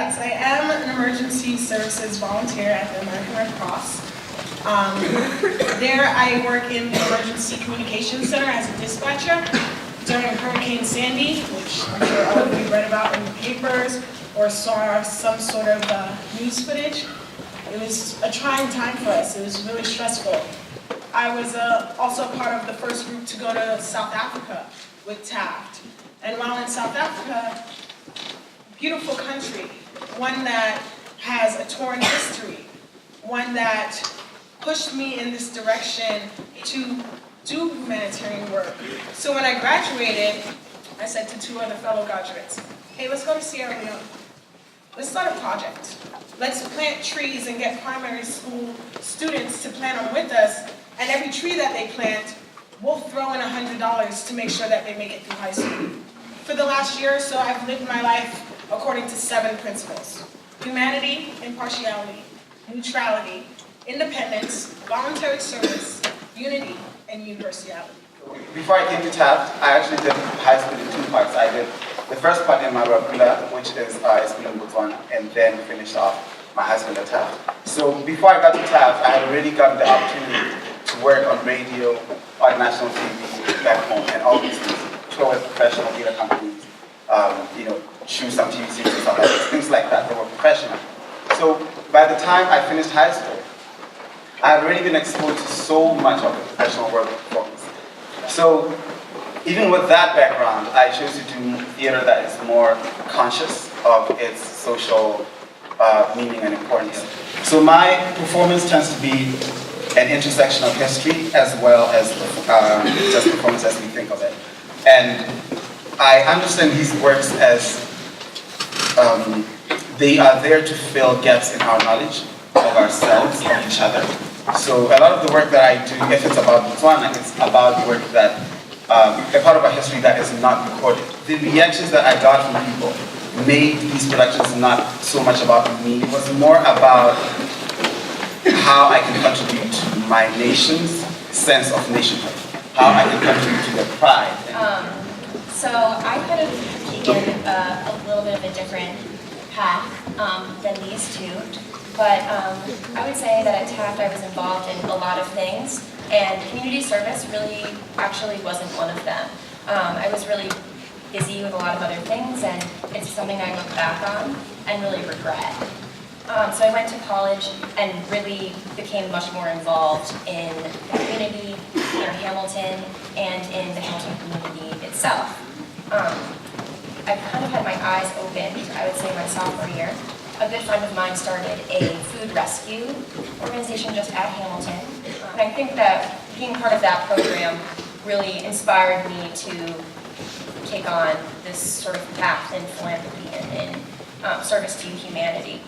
Yes, I am an emergency services volunteer at the American Red Cross. There I work in the Emergency Communications Center as a dispatcher during Hurricane Sandy, which I'm sure all of you read about in the papers or saw some sort of news footage. It was a trying time for us. It was really stressful. I was also part of the first group to go to South Africa with Taft. And while in South Africa, beautiful country, one that has a torn history, one that pushed me in this direction to do humanitarian work. So when I graduated, I said to two other fellow graduates, hey, let's go to Sierra Leone. Let's start a project. Let's plant trees and get primary school students to plant them with us, and every tree that they plant, we'll throw in $100 to make sure that they make it through high school. For the last year or so, I've lived my life according to 7 principles: humanity, impartiality, neutrality, independence, voluntary service, unity, and universality. Before I came to Taft, I actually did high school in 2 parts. I did the first part in Marabula, which is school in Botswana, and then finished off my high school at Taft. So before I got to Taft, I had already gotten the opportunity to work on radio, on national TV, back home, and all these things. Tour with professional theater companies, shoot some TV series and stuff like that, things like that. They were professional. So by the time I finished high school, I had already been exposed to so much of the professional world performance. So even with that background, I chose to do theater that is more conscious of its social meaning and importance. So my performance tends to be an intersection of history as well as just performance as we think of it. And I understand these works as they are there to fill gaps in our knowledge of ourselves, of each other. So a lot of the work that I do, if it's about Botswana, it's about work that, a part of our history that is not recorded. The reactions that I got from people made these productions not so much about me. It was more about how I can contribute to my nation's sense of nationhood, how I can contribute to their pride. So I could have taken a little bit of a different path than these two, but I would say that at Taft I was involved in a lot of things, and community service really actually wasn't one of them. I was really busy with a lot of other things, and it's something I look back on and really regret. So I went to college and really became much more involved in the community, in Hamilton, and in the Hamilton community itself. I kind of had my eyes opened, I would say, my sophomore year. A good friend of mine started a food rescue organization just at Hamilton. And I think that being part of that program really inspired me to take on this sort of path in philanthropy and in service to humanity.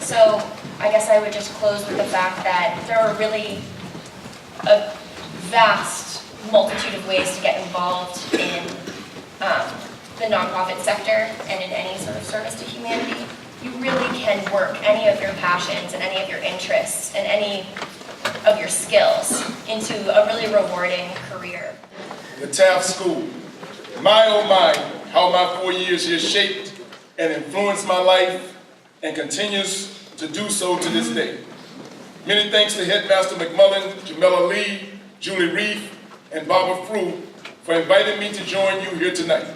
So I guess I would just close with the fact that there are really a vast multitude of ways to get involved in the nonprofit sector and in any sort of service to humanity. You really can work any of your passions and any of your interests and any of your skills into a really rewarding career. The Taft School. My oh my, how my 4 years here shaped and influenced my life and continues to do so to this day. Many thanks to Headmaster McMullen, Jamela Lee, Julie Reef, and Barbara Frew for inviting me to join you here tonight.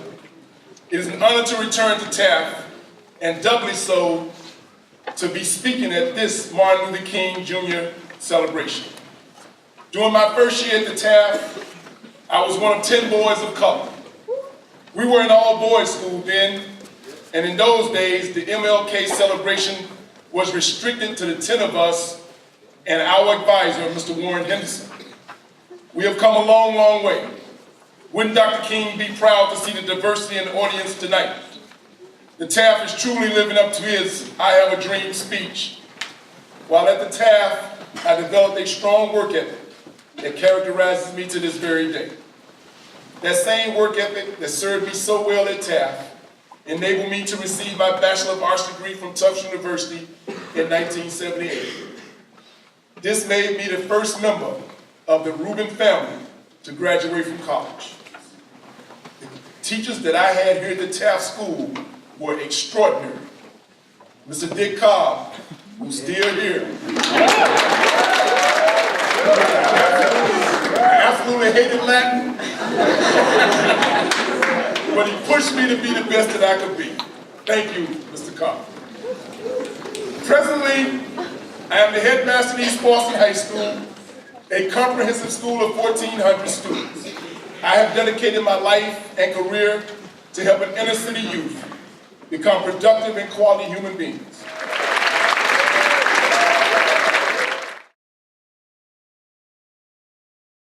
It is an honor to return to Taft, and doubly so to be speaking at this Martin Luther King Jr. celebration. During my first year at the Taft, I was one of 10 boys of color. We were an all-boys school then, and in those days, the MLK celebration was restricted to the 10 of us and our advisor, Mr. Warren Henderson. We have come a long, long way. Wouldn't Dr. King be proud to see the diversity in the audience tonight? The Taft is truly living up to his I Have a Dream speech. While at the Taft, I developed a strong work ethic that characterizes me to this very day. That same work ethic that served me so well at Taft enabled me to receive my Bachelor of Arts degree from Tufts University in 1978. This made me the first member of the Rubin family to graduate from college. The teachers that I had here at the Taft School were extraordinary. Mr. Dick Cobb, who's still here. I absolutely hated Latin, but he pushed me to be the best that I could be. Thank you, Mr. Cobb. Presently, I am the headmaster of East Boston High School, a comprehensive school of 1,400 students. I have dedicated my life and career to helping inner city youth become productive and quality human beings.